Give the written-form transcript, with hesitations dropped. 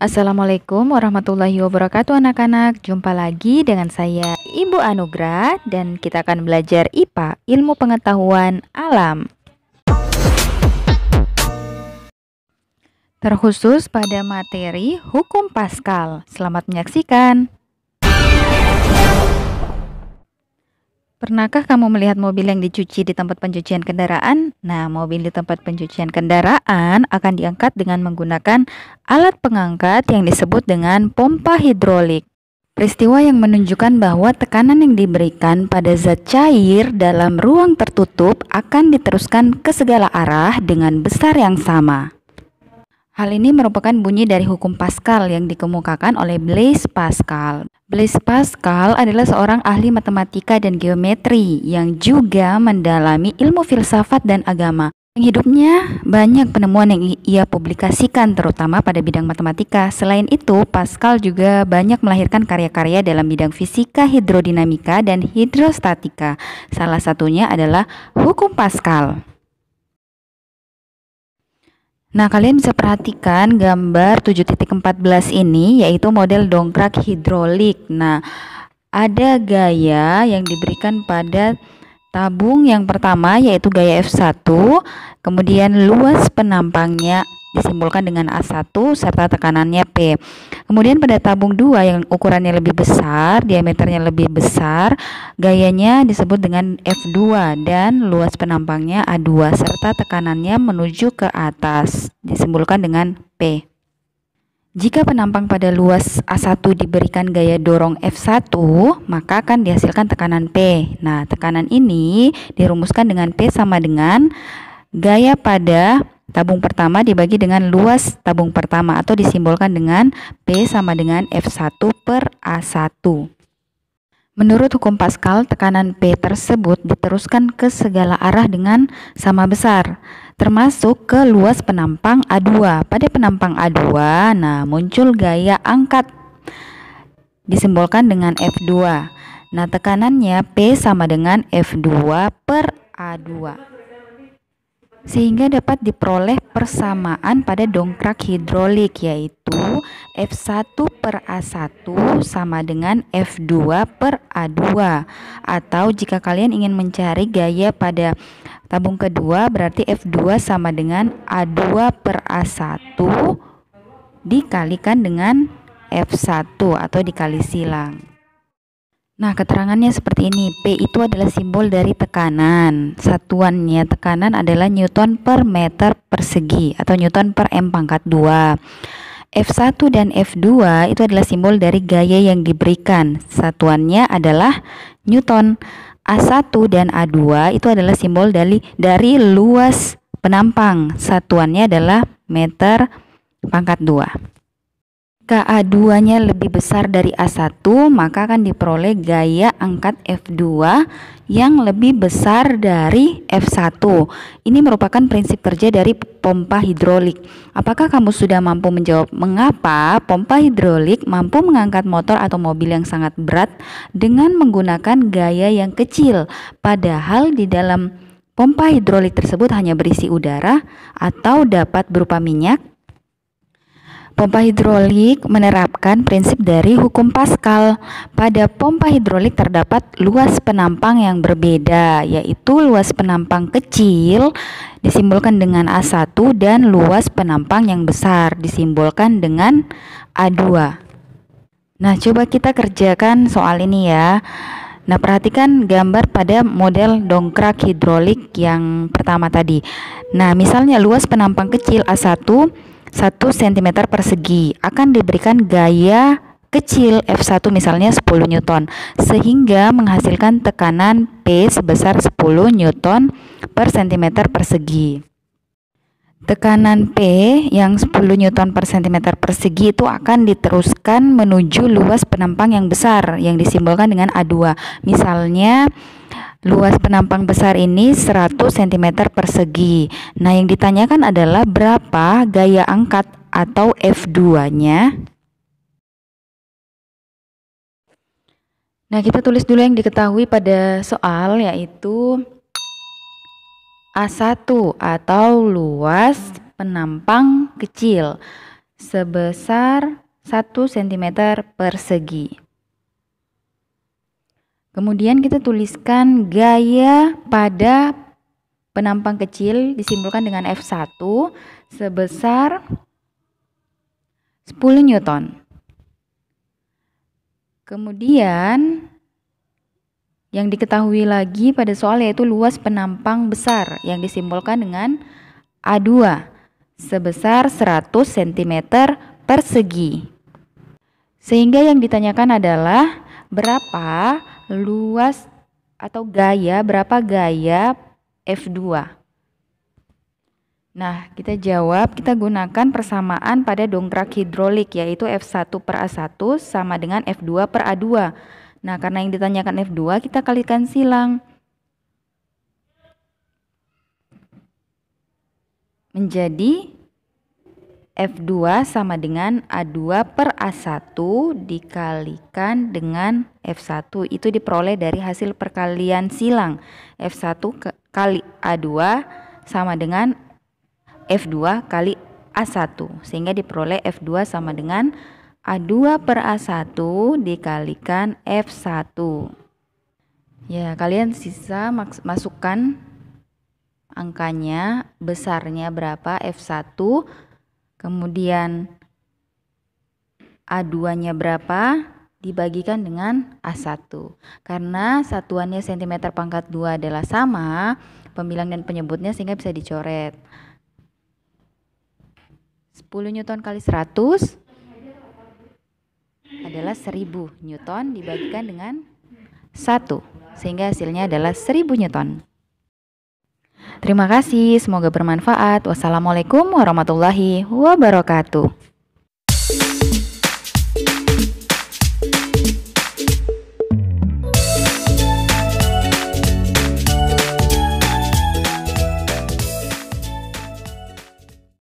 Assalamualaikum warahmatullahi wabarakatuh anak-anak. Jumpa lagi dengan saya Ibu Anugrah dan kita akan belajar IPA, Ilmu Pengetahuan Alam. Terkhusus pada materi Hukum Pascal. Selamat menyaksikan. Pernahkah kamu melihat mobil yang dicuci di tempat pencucian kendaraan? Nah, mobil di tempat pencucian kendaraan akan diangkat dengan menggunakan alat pengangkat yang disebut dengan pompa hidrolik. Peristiwa yang menunjukkan bahwa tekanan yang diberikan pada zat cair dalam ruang tertutup akan diteruskan ke segala arah dengan besar yang sama. Hal ini merupakan bunyi dari hukum Pascal yang dikemukakan oleh Blaise Pascal. Blaise Pascal adalah seorang ahli matematika dan geometri yang juga mendalami ilmu filsafat dan agama. Hidupnya banyak penemuan yang ia publikasikan terutama pada bidang matematika. Selain itu, Pascal juga banyak melahirkan karya-karya dalam bidang fisika, hidrodinamika, dan hidrostatika. Salah satunya adalah hukum Pascal. Nah, kalian bisa perhatikan gambar 7.14 ini yaitu model dongkrak hidrolik. Nah, ada gaya yang diberikan pada tabung yang pertama yaitu gaya F1, kemudian luas penampangnya disimbolkan dengan A1 serta tekanannya P. Kemudian pada tabung 2 yang ukurannya lebih besar, diameternya lebih besar, gayanya disebut dengan F2 dan luas penampangnya A2 serta tekanannya menuju ke atas, disimbolkan dengan P. Jika penampang pada luas A1 diberikan gaya dorong F1, maka akan dihasilkan tekanan P. Nah, tekanan ini dirumuskan dengan P sama dengan gaya pada tabung pertama dibagi dengan luas tabung pertama atau disimbolkan dengan P sama dengan F1 per A1. Menurut hukum Pascal, tekanan P tersebut diteruskan ke segala arah dengan sama besar, termasuk ke luas penampang A2. Pada penampang A2, nah muncul gaya angkat, disimbolkan dengan F2. Nah, tekanannya P sama dengan F2 per A2. Sehingga dapat diperoleh persamaan pada dongkrak hidrolik yaitu F1 per A1 sama dengan F2 per A2. Atau jika kalian ingin mencari gaya pada tabung kedua berarti F2 sama dengan A2 per A1 dikalikan dengan F1 atau dikali silang. Nah, keterangannya seperti ini. P itu adalah simbol dari tekanan. Satuannya tekanan adalah Newton per meter persegi atau Newton per M pangkat 2. F1 dan F2 itu adalah simbol dari gaya yang diberikan. Satuannya adalah Newton. A1 dan A2 itu adalah simbol dari luas penampang. Satuannya adalah meter pangkat 2. Jika A2-nya lebih besar dari A1, maka akan diperoleh gaya angkat F2 yang lebih besar dari F1. Ini merupakan prinsip kerja dari pompa hidrolik. Apakah kamu sudah mampu menjawab mengapa pompa hidrolik mampu mengangkat motor atau mobil yang sangat berat dengan menggunakan gaya yang kecil, padahal di dalam pompa hidrolik tersebut hanya berisi udara atau dapat berupa minyak? Pompa hidrolik menerapkan prinsip dari hukum Pascal. Pada pompa hidrolik terdapat luas penampang yang berbeda, yaitu luas penampang kecil disimbolkan dengan A1 dan luas penampang yang besar disimbolkan dengan A2. Nah, coba kita kerjakan soal ini ya. Nah, perhatikan gambar pada model dongkrak hidrolik yang pertama tadi. Nah, misalnya luas penampang kecil A1 1 cm persegi akan diberikan gaya kecil F1 misalnya 10 Newton sehingga menghasilkan tekanan P sebesar 10 Newton per cm persegi. Tekanan P yang 10 Newton per cm persegi itu akan diteruskan menuju luas penampang yang besar yang disimbolkan dengan A2. Misalnya luas penampang besar ini 100 cm persegi. Nah, yang ditanyakan adalah berapa gaya angkat atau F2-nya. Nah, kita tulis dulu yang diketahui pada soal yaitu A1 atau luas penampang kecil. sebesar 1 cm persegi. Kemudian kita tuliskan gaya pada penampang kecil disimbolkan dengan F1 sebesar 10 Newton. Kemudian yang diketahui lagi pada soal yaitu luas penampang besar yang disimbolkan dengan A2 sebesar 100 cm persegi. Sehingga yang ditanyakan adalah berapa luas atau berapa gaya F2. Nah, kita jawab, kita gunakan persamaan pada dongkrak hidrolik yaitu F1 per A1 sama dengan F2 per A2. Nah, karena yang ditanyakan F2 kita kalikan silang. Menjadi F2 sama dengan A2 per A1 dikalikan dengan F1. Itu diperoleh dari hasil perkalian silang. F1 kali A2 sama dengan F2 kali A1. Sehingga diperoleh F2 sama dengan A2 per A1 dikalikan F1. Ya, kalian sisa masukkan angkanya, besarnya berapa, F1. Kemudian A2-nya berapa dibagikan dengan A1. Karena satuannya cm pangkat 2 adalah sama, pembilang dan penyebutnya sehingga bisa dicoret. 10 Newton kali 100 adalah 1000 Newton dibagikan dengan 1. Sehingga hasilnya adalah 1000 Newton. Terima kasih, semoga bermanfaat. Wassalamualaikum warahmatullahi wabarakatuh.